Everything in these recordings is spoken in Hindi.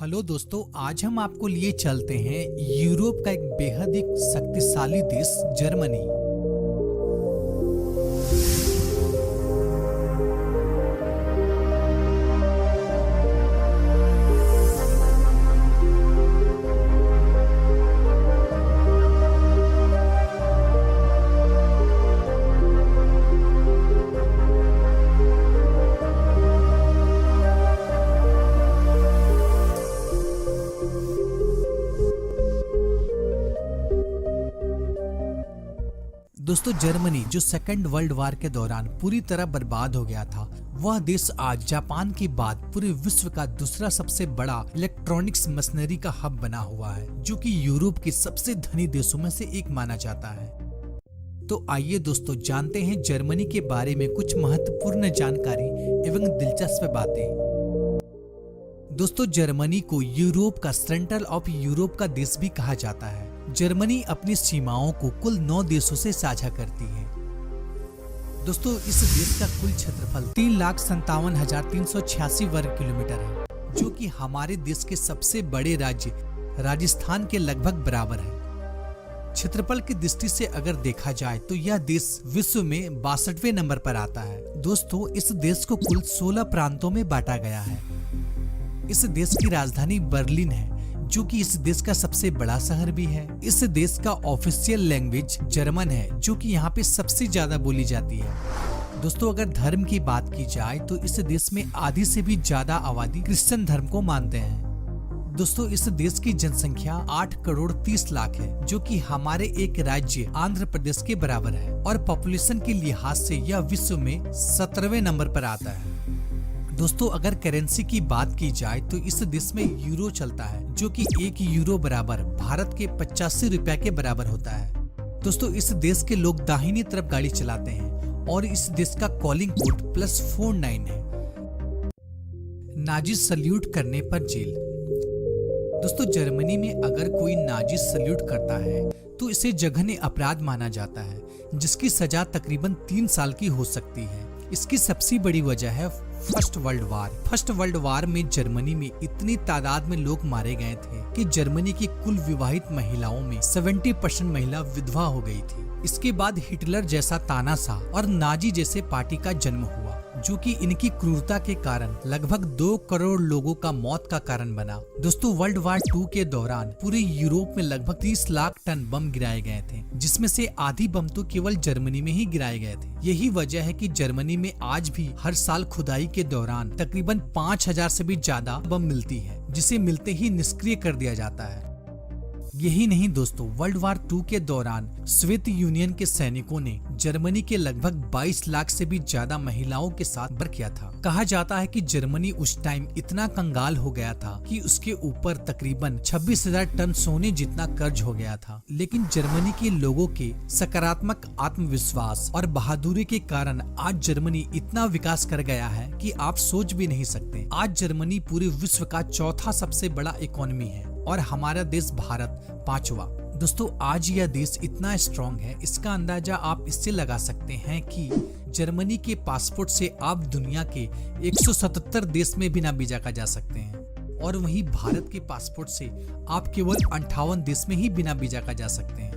हेलो दोस्तों, आज हम आपको लिए चलते हैं यूरोप का एक बेहद ही शक्तिशाली देश जर्मनी। दोस्तों, जर्मनी जो सेकेंड वर्ल्ड वॉर के दौरान पूरी तरह बर्बाद हो गया था, वह देश आज जापान के बाद पूरे विश्व का दूसरा सबसे बड़ा इलेक्ट्रॉनिक्स मशीनरी का हब बना हुआ है, जो कि यूरोप के सबसे धनी देशों में से एक माना जाता है। तो आइए दोस्तों, जानते हैं जर्मनी के बारे में कुछ महत्वपूर्ण जानकारी एवं दिलचस्प बातें। दोस्तों, जर्मनी को यूरोप का सेंट्रल ऑफ यूरोप का देश भी कहा जाता है। जर्मनी अपनी सीमाओं को कुल 9 देशों से साझा करती है। दोस्तों, इस देश का कुल क्षेत्रफल 3,57,386 वर्ग किलोमीटर है, जो कि हमारे देश के सबसे बड़े राज्य राजस्थान के लगभग बराबर है। क्षेत्रफल की दृष्टि से अगर देखा जाए तो यह देश विश्व में 62वें नंबर पर आता है। दोस्तों, इस देश को कुल 16 प्रांतों में बांटा गया है। इस देश की राजधानी बर्लिन है, जो कि इस देश का सबसे बड़ा शहर भी है। इस देश का ऑफिशियल लैंग्वेज जर्मन है, जो कि यहाँ पे सबसे ज्यादा बोली जाती है। दोस्तों, अगर धर्म की बात की जाए तो इस देश में आधी से भी ज्यादा आबादी क्रिश्चियन धर्म को मानते हैं। दोस्तों, इस देश की जनसंख्या 8 करोड़ 30 लाख है, जो कि हमारे एक राज्य आंध्र प्रदेश के बराबर है, और पॉपुलेशन के लिहाज से यह विश्व में 17वें नंबर पर आता है। दोस्तों, अगर करेंसी की बात की जाए तो इस देश में यूरो चलता है, जो कि 1 यूरो बराबर भारत के 85 रुपया के बराबर होता है। दोस्तों, इस देश के लोग दाहिनी तरफ गाड़ी चलाते हैं और इस देश का कॉलिंग कोड +49 है। नाजी सल्यूट करने पर जेल। दोस्तों, जर्मनी में अगर कोई नाजी सल्यूट करता है तो इसे जघन्य अपराध माना जाता है, जिसकी सजा तकरीबन 3 साल की हो सकती है। इसकी सबसे बड़ी वजह है first world war. First world war में जर्मनी में इतनी तादाद में लोग मारे गए थे कि जर्मनी की कुल विवाहित महिलाओं में 70% महिला विधवा हो गई थी। इसके बाद हिटलर जैसा तानाशाह और नाजी जैसे पार्टी का जन्म हुआ, जो कि इनकी क्रूरता के कारण लगभग 2 करोड़ लोगों का मौत का कारण बना। दोस्तों, वर्ल्ड वॉर 2 के दौरान पूरे यूरोप में लगभग 30 लाख टन बम गिराए गए थे, जिसमें से आधी बम तो केवल जर्मनी में ही गिराए गए थे। यही वजह है कि जर्मनी में आज भी हर साल खुदाई के दौरान तकरीबन 5000 से भी ज्यादा बम मिलती है, जिसे मिलते ही निष्क्रिय कर दिया जाता है। यही नहीं दोस्तों, वर्ल्ड वॉर 2 के दौरान सोवियत यूनियन के सैनिकों ने जर्मनी के लगभग 22 लाख से भी ज्यादा महिलाओं के साथ बर किया था। कहा जाता है कि जर्मनी उस टाइम इतना कंगाल हो गया था कि उसके ऊपर तकरीबन 26,000 टन सोने जितना कर्ज हो गया था। लेकिन जर्मनी के लोगों के सकारात्मक आत्मविश्वास और बहादुरी के कारण आज जर्मनी इतना विकास कर गया है कि आप सोच भी नहीं सकते। आज जर्मनी पूरे विश्व का 4था सबसे बड़ा इकोनॉमी है और हमारा देश भारत 5वां। दोस्तों, आज यह देश इतना स्ट्रॉन्ग है, इसका अंदाजा आप इससे लगा सकते हैं कि जर्मनी के पासपोर्ट से आप दुनिया के 177 देश में बिना वीजा का जा सकते हैं, और वहीं भारत के पासपोर्ट से आप केवल 58 देश में ही बिना वीजा का जा सकते हैं।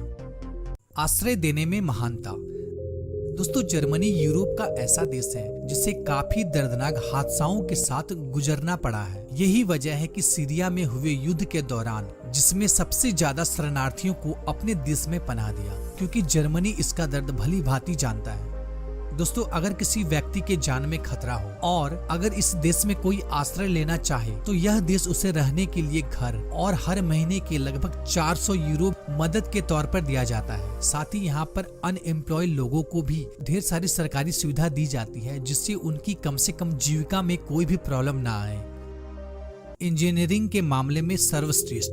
आश्रय देने में महानता। दोस्तों, जर्मनी यूरोप का ऐसा देश है जिसे काफी दर्दनाक हादसाओं के साथ गुजरना पड़ा है। यही वजह है कि सीरिया में हुए युद्ध के दौरान, जिसमें सबसे ज्यादा शरणार्थियों को अपने देश में पनाह दिया, क्योंकि जर्मनी इसका दर्द भली भांति जानता है। दोस्तों, अगर किसी व्यक्ति के जान में खतरा हो और अगर इस देश में कोई आश्रय लेना चाहे तो यह देश उसे रहने के लिए घर और हर महीने के लगभग 400 यूरो मदद के तौर पर दिया जाता है। साथ ही यहाँ पर अनएम्प्लॉयड लोगों को भी ढेर सारी सरकारी सुविधा दी जाती है, जिससे उनकी कम से कम जीविका में कोई भी प्रॉब्लम ना आए। इंजीनियरिंग के मामले में सर्वश्रेष्ठ।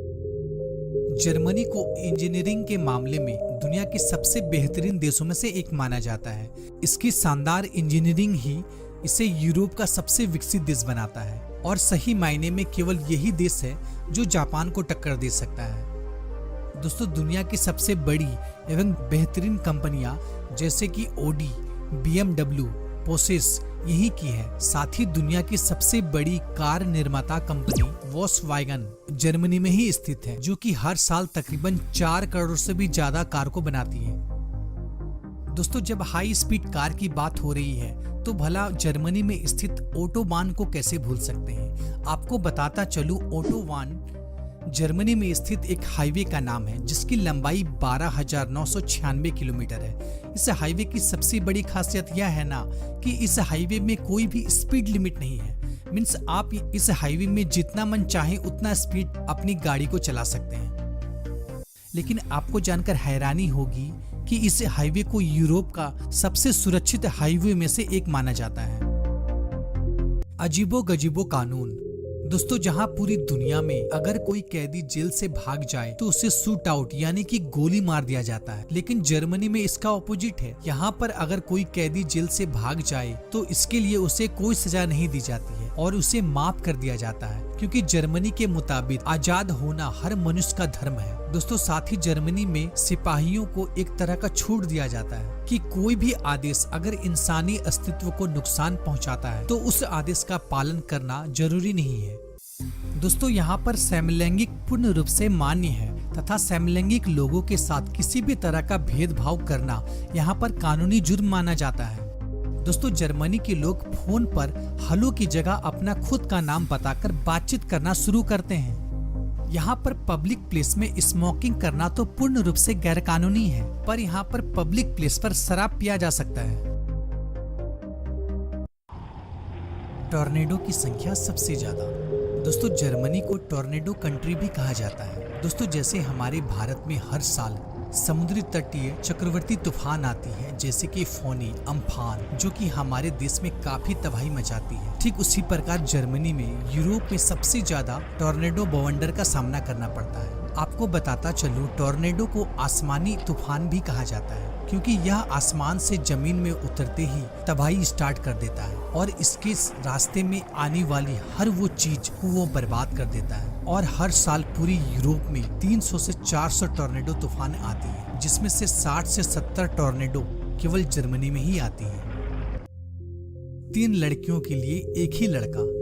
जर्मनी को इंजीनियरिंग के मामले में दुनिया के सबसे बेहतरीन देशों में से एक माना जाता है। इसकी शानदार इंजीनियरिंग ही इसे यूरोप का सबसे विकसित देश बनाता है, और सही मायने में केवल यही देश है जो जापान को टक्कर दे सकता है। दोस्तों, दुनिया की सबसे बड़ी एवं बेहतरीन कंपनियां जैसे कि ओडी, BMW, पोसेस, यही की है। साथ ही दुनिया की सबसे बड़ी कार निर्माता कंपनी वोक्सवैगन जर्मनी में ही स्थित है, जो कि हर साल तकरीबन 4 करोड़ से भी ज्यादा कार को बनाती है। दोस्तों, जब हाई स्पीड कार की बात हो रही है तो भला जर्मनी में स्थित ऑटोबान को कैसे भूल सकते हैं। आपको बताता चलूं, ऑटोबान जर्मनी में स्थित एक हाईवे का नाम है जिसकी लंबाई 12,996 किलोमीटर है। इस हाईवे की सबसे बड़ी खासियत यह है ना कि इस हाईवे में कोई भी स्पीड लिमिट नहीं है। मीन्स आप इस हाईवे में जितना मन चाहे उतना स्पीड अपनी गाड़ी को चला सकते हैं। लेकिन आपको जानकर हैरानी होगी कि इस हाईवे को यूरोप का सबसे सुरक्षित हाईवे में से एक माना जाता है। अजीबो गजीबो कानून। दोस्तों, जहां पूरी दुनिया में अगर कोई कैदी जेल से भाग जाए तो उसे शूट आउट यानी कि गोली मार दिया जाता है, लेकिन जर्मनी में इसका ऑपोजिट है। यहाँ पर अगर कोई कैदी जेल से भाग जाए तो इसके लिए उसे कोई सजा नहीं दी जाती है और उसे माफ कर दिया जाता है, क्योंकि जर्मनी के मुताबिक आजाद होना हर मनुष्य का धर्म है। दोस्तों, साथ ही जर्मनी में सिपाहियों को एक तरह का छूट दिया जाता है कि कोई भी आदेश अगर इंसानी अस्तित्व को नुकसान पहुंचाता है तो उस आदेश का पालन करना जरूरी नहीं है। दोस्तों, यहाँ पर समलैंगिक पूर्ण रूप से मान्य है तथा समलैंगिक लोगों के साथ किसी भी तरह का भेदभाव करना यहाँ पर कानूनी जुर्म माना जाता है। दोस्तों, जर्मनी के लोग फोन पर हेलो की जगह अपना खुद का नाम बताकर बातचीत करना शुरू करते हैं। यहाँ पर पब्लिक प्लेस में स्मोकिंग करना तो पूर्ण रूप से गैर कानूनी है, पर यहाँ पर पब्लिक प्लेस पर शराब पिया जा सकता है। टॉर्नेडो की संख्या सबसे ज्यादा। दोस्तों, जर्मनी को टॉर्नेडो कंट्री भी कहा जाता है। दोस्तों, जैसे हमारे भारत में हर साल समुद्री तटीय चक्रवर्ती तूफान आती है, जैसे कि फोनी, अम्फान, जो कि हमारे देश में काफी तबाही मचाती है, ठीक उसी प्रकार जर्मनी में यूरोप में सबसे ज्यादा टॉर्नेडो बवंडर का सामना करना पड़ता है। आपको बताता चलूं, टॉर्नेडो को आसमानी तूफान भी कहा जाता है, क्योंकि यह आसमान से जमीन में उतरते ही तबाही स्टार्ट कर देता है और इसके रास्ते में आने वाली हर वो चीज को वो बर्बाद कर देता है। और हर साल पूरी यूरोप में 300 से 400 टॉर्नेडो तूफान आती है, जिसमें से 60 से 70 टॉर्नेडो केवल जर्मनी में ही आती है। 3 लड़कियों के लिए एक ही लड़का।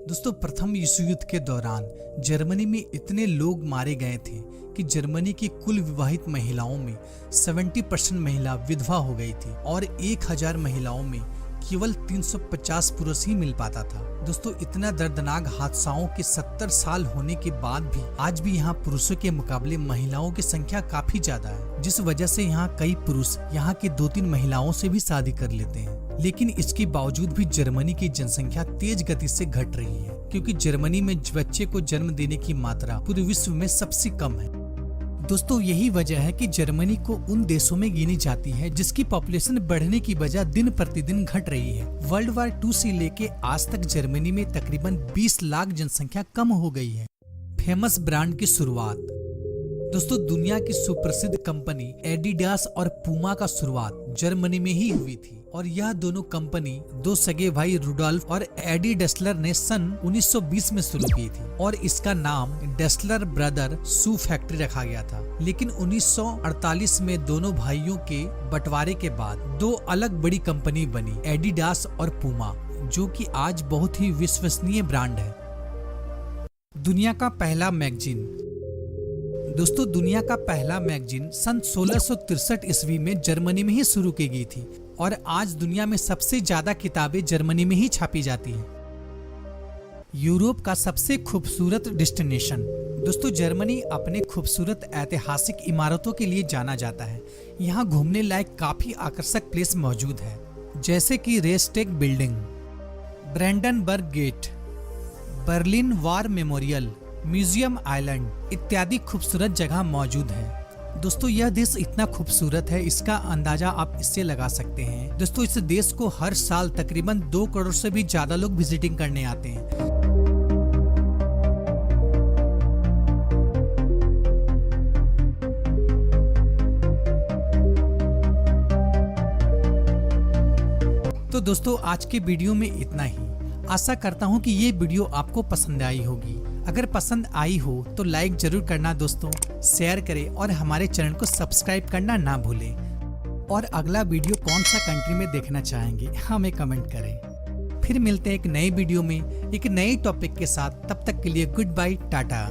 दोस्तों, प्रथम विश्व युद्ध के दौरान जर्मनी में इतने लोग मारे गए थे कि जर्मनी की कुल विवाहित महिलाओं में 70% महिला विधवा हो गई थी और 1000 महिलाओं में केवल 350 पुरुष ही मिल पाता था। दोस्तों, इतना दर्दनाक हादसाओं के 70 साल होने के बाद भी आज भी यहाँ पुरुषों के मुकाबले महिलाओं की संख्या काफी ज्यादा है, जिस वजह से यहाँ कई पुरुष यहाँ की 2-3 महिलाओं से भी शादी कर लेते हैं। लेकिन इसके बावजूद भी जर्मनी की जनसंख्या तेज गति से घट रही है, क्योंकि जर्मनी में बच्चे को जन्म देने की मात्रा पूरे विश्व में सबसे कम है। दोस्तों, यही वजह है कि जर्मनी को उन देशों में गिनी जाती है जिसकी पॉपुलेशन बढ़ने की बजाय दिन प्रतिदिन घट रही है। वर्ल्ड वार 2 से लेके आज तक जर्मनी में तकरीबन 20 लाख जनसंख्या कम हो गई है। फेमस ब्रांड की शुरुआत। दोस्तों, दुनिया की सुप्रसिद्ध कंपनी एडिडास और पूमा का शुरुआत जर्मनी में ही हुई थी और यह दोनों कंपनी 2 सगे भाई रुडोल्फ और एडी डेस्लर ने सन 1920 में शुरू की थी और इसका नाम डेस्लर ब्रदर शू फैक्ट्री रखा गया था। लेकिन 1948 में दोनों भाइयों के बंटवारे के बाद 2 अलग बड़ी कंपनी बनी, एडिडास और पूमा, जो कि आज बहुत ही विश्वसनीय ब्रांड है। दुनिया का पहला मैगजीन। दोस्तों, दुनिया का पहला मैगजीन सन 1663 ईस्वी में जर्मनी में ही शुरू की गई थी और आज दुनिया में सबसे ज्यादा किताबें जर्मनी में ही छापी जाती हैं। यूरोप का सबसे खूबसूरत डेस्टिनेशन। दोस्तों, जर्मनी अपने खूबसूरत ऐतिहासिक इमारतों के लिए जाना जाता है। यहाँ घूमने लायक काफी आकर्षक प्लेस मौजूद है, जैसे कि Reichstag building, Brandenburg gate, Berlin war memorial, museum island इत्यादि खूबसूरत जगह मौजूद है। दोस्तों, यह देश इतना खूबसूरत है, इसका अंदाजा आप इससे लगा सकते हैं। दोस्तों, इस देश को हर साल तकरीबन 2 करोड़ से भी ज्यादा लोग विजिटिंग करने आते हैं। तो दोस्तों, आज के वीडियो में इतना ही। आशा करता हूँ कि ये वीडियो आपको पसंद आई होगी। अगर पसंद आई हो तो लाइक जरूर करना दोस्तों, शेयर करें और हमारे चैनल को सब्सक्राइब करना ना भूलें। और अगला वीडियो कौन सा कंट्री में देखना चाहेंगे हमें कमेंट करें। फिर मिलते हैं एक नए वीडियो में एक नए टॉपिक के साथ। तब तक के लिए गुड बाय, टाटा।